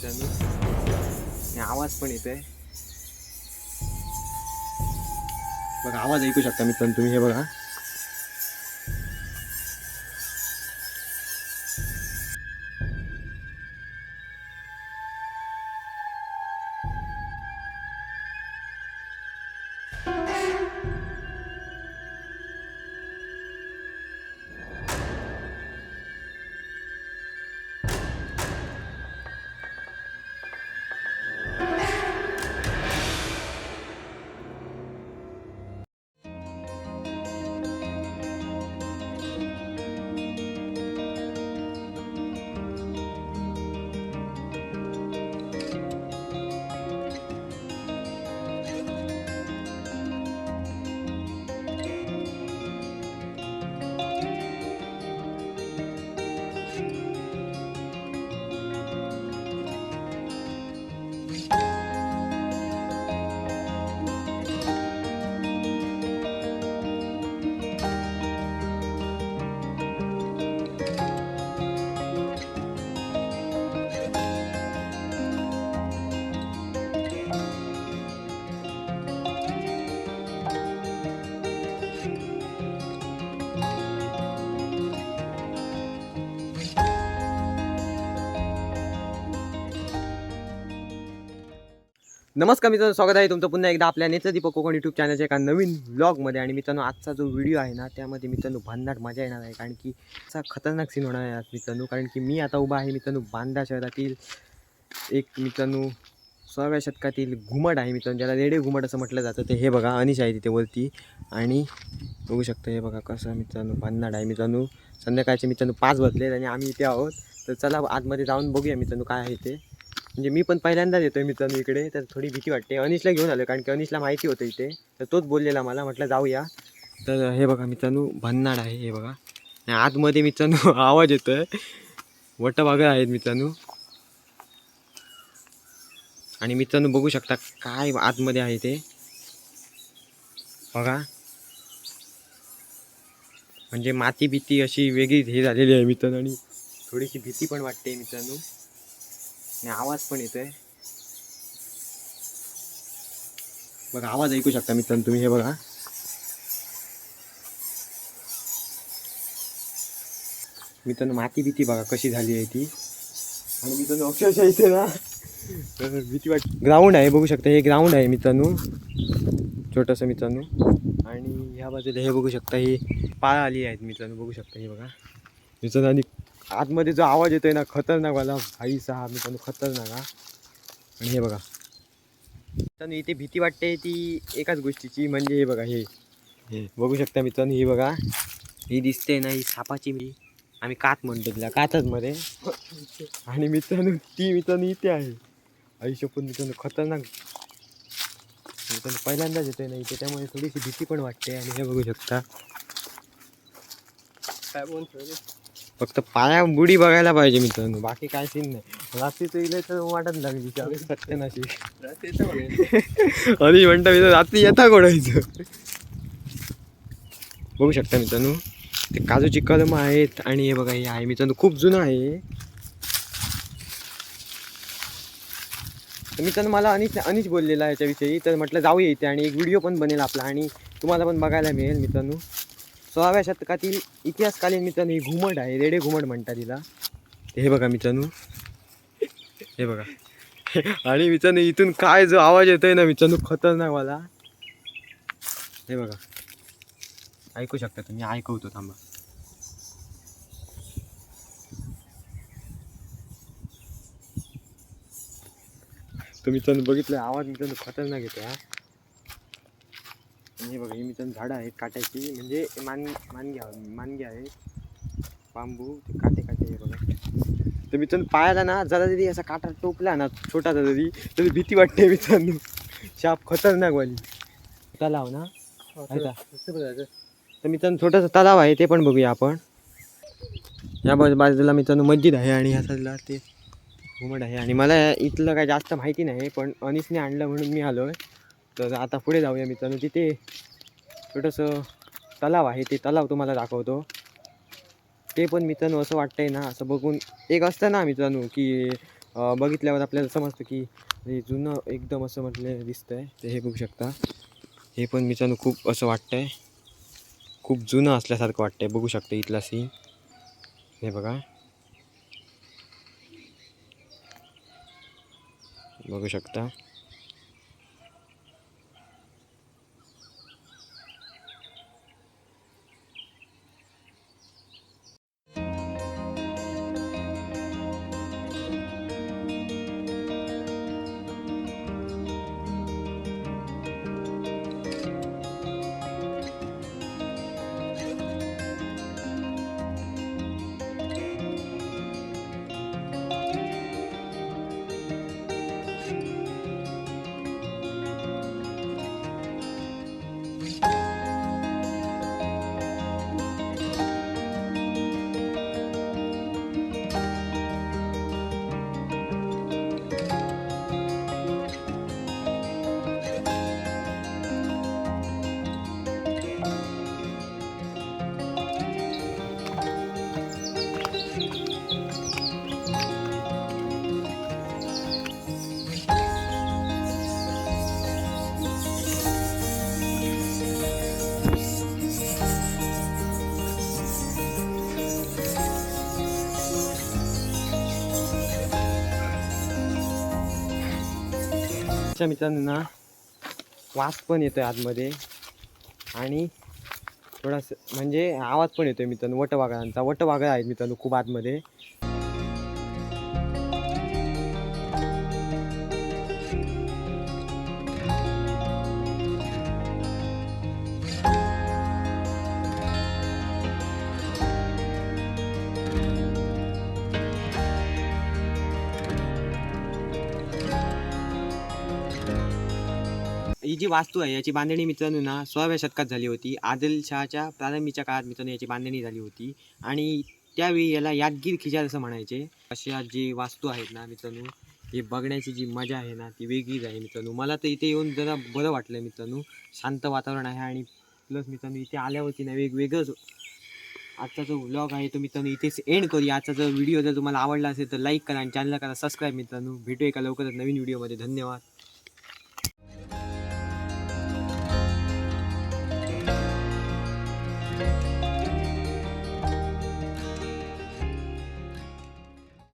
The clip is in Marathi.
मित्रांनो आणि आवाज पण येतोय बघा, आवाज ऐकू शकता मित्रांनो तुम्ही, हे बघा. नमस्कार मित्रांनो, स्वागत आहे तुमचं पुन्हा एकदा आपल्या नेत्र दीपक कोकण यूट्यूब चॅनलच्या एका नवीन ब्लॉगमध्ये. आणि मित्रांनो, आजचा जो व्हिडिओ आहे ना, त्यामध्ये मित्रांनो भन्नाट मजा येणार आहे, कारण की असा खतरनाक सीन होणार आहे आज मित्रांनो. कारण की मी आता उभा आहे मित्रांनो बांदा शहरातील एक मित्रांनो 16व्या शतकातील घुमट आहे मित्रांनो, ज्याला रेडे घुमट असं म्हटलं जातं. ते हे बघा, अनिश आहे तिथे वरती आणि बघू शकता, हे बघा कसं मित्रांनो भन्नाट आहे मित्रांनो. संध्याकाळचे मित्रांनो 5 वाजलेत आणि आम्ही इथे आहोत. तर चला आतमध्ये जाऊन बघूया मित्रांनो काय आहे ते. म्हणजे मी पण पहिल्यांदाच येतोय मित्रांनो इकडे, तर थोडी भीती वाटते. अनिशला घेऊन आलो कारण की अनिशला माहिती होतं इथे, तर तोच बोललेला मला, म्हटलं जाऊया. तर हे बघा मित्रांनो भन्नाट आहे, हे बघा. आणि आतमध्ये मित्रांनो आवाज येतोय, वटवाघळं आहेत मित्रांनो. आणि मित्रांनो बघू शकता काय आतमध्ये आहे ते बघा. म्हणजे माती भीती अशी वेगळी हे झालेली आहे मित्रांनो, आणि थोडीशी भीती पण वाटते मित्रांनो, आणि आवाज पण येतोय बघा. आवाज ऐकू शकता मित्रांनो तुम्ही, हे बघा. मित्रांनो माती भीती बघा कशी झाली आहे ती. आणि मित्रांनो अक्षरशः इथे ना भीती वाट. ग्राउंड आहे बघू शकता, हे ग्राउंड आहे मित्रांनो छोटंसं मित्रांनो. आणि ह्या बाजूला हे बघू शकता, ही पाळं आली आहेत मित्रांनो, बघू शकता हे बघा मित्रांनो. आणि आतमध्ये जो आवाज येतोय ना खतरनाक वाला, भाई सहा मित्रांनो, खतरनाक हा. आणि हे बघा मित्रांनो, इथे भीती वाटते ती एकाच गोष्टीची, म्हणजे हे बघा, हे बघू शकता मित्रांनो, ही बघा, ही दिसते ना, ही सापाची मी आम्ही कात म्हणतो तिला, कातच मध्ये. आणि मित्रांनो ती मित्रांनो इथे आहे. आयुष्य पण मित्रांनो खतरनाक मित्रांनो, पहिल्यांदाच येतोय ना इथे, त्यामुळे थोडीशी भीती पण वाटते. आणि हे बघू शकता, काय बोलतो, फक्त पाया बुडी बघायला पाहिजे मित्रांनो, बाकी काय सीन नाही. रात्रीचं इले तर वाटत लागली सत्यनाशी. आणि म्हणता मित्रांनो रात्री येता कोणायचं. बघू शकता मित्रांनो, ते काजूची कलम आहेत. आणि हे बघा, हे आहे मित्रांनो खूप जुनं आहे. तर मित्रांनो मला अनिश बोललेला याच्याविषयी, तर म्हटलं जाऊया इथे आणि एक व्हिडिओ पण बनेल आपला आणि तुम्हाला पण बघायला मिळेल मित्रांनो. 16व्या शतकातील इतिहासकालीन मित्रांनो ही घुमट आहे, रेडे घुमट म्हणतात तिला. हे बघा मित्रांनो, हे बघा. आणि मित्रांनो इथून काय जो आवाज येतोय ना मित्रांनो खतरनाकवाला, हे बघा ऐकू शकता तुम्ही, ऐकवतो थांबा. तर मित्रांनो बघितलं, आवाज मित्रांनो खतरनाक येतो हा. आणि हे बघा, हे मित्रांनो झाडं आहेत काट्याची, म्हणजे मानगी आहेत, बांबू ते काटे हे बघा. तर मित्रांनो पायाला ना जरा जरी असा काटा टोकला ना छोटासा तरी भीती वाटते मित्रांनो. शाप खतरनाक वाली. तलाव ना तर मित्रांनो छोटासा तलाव आहे, ते पण बघूया आपण. या बाजूला मित्रांनो मस्जिद आहे आणि ह्या साईडला ते घुमट आहे. आणि मला इथलं काय जास्त माहिती नाही, पण अनिसने आणलं म्हणून मी आलो आहे. तर आता पुढे जाऊया मित्रांनो, तिथे छोटंसं तलाव आहे, ते तलाव तुम्हाला दाखवतो. ते पण मित्रांनो असं वाटतंय ना, असं बघून एक असतं ना मित्रांनो की बघितल्यावर आपल्याला समजतं की हे जुनं एकदम असं म्हटलं दिसतं आहे. ते हे बघू शकता, हे पण मित्रांनो खूप असं वाटतंय, खूप जुनं असल्यासारखं वाटतंय. बघू शकता इथला सीन, हे बघा, बघू शकता. मित्रांनो ना वास पण येतोय आतमध्ये आणि थोडासा म्हणजे आवाज पण येतोय मित्रांनो वटवाघळांचा. वटवाघळ आहेत मित्रांनो खूप आतमध्ये. ही जी वास्तू आहे याची बांधणी मित्रांनो ना 16व्या शतकात झाली होती. आदिलशहाच्या प्रारंभीच्या काळात मित्रांनो याची बांधणी झाली होती आणि त्यावेळी याला यादगीर खिजार असं म्हणायचे. अशा जी वास्तू आहेत ना मित्रांनो, हे बघण्याची जी मजा आहे ना ती वेगळीच आहे मित्रांनो. मला तर इथे येऊन जरा बरं वाटलं मित्रांनो. शांत वातावरण आहे आणि प्लस मित्रांनो इथे आल्यावरती ना वेगवेगळंच. आजचा जो व्लॉग आहे तो मित्रांनो इथेच एंड करूया. आजचा जर व्हिडिओ जर तुम्हाला आवडला असेल तर लाईक करा आणि चॅनलला करा सबस्क्राईब मित्रांनो. भेटू एका लवकरच नवीन व्हिडिओमध्ये. धन्यवाद.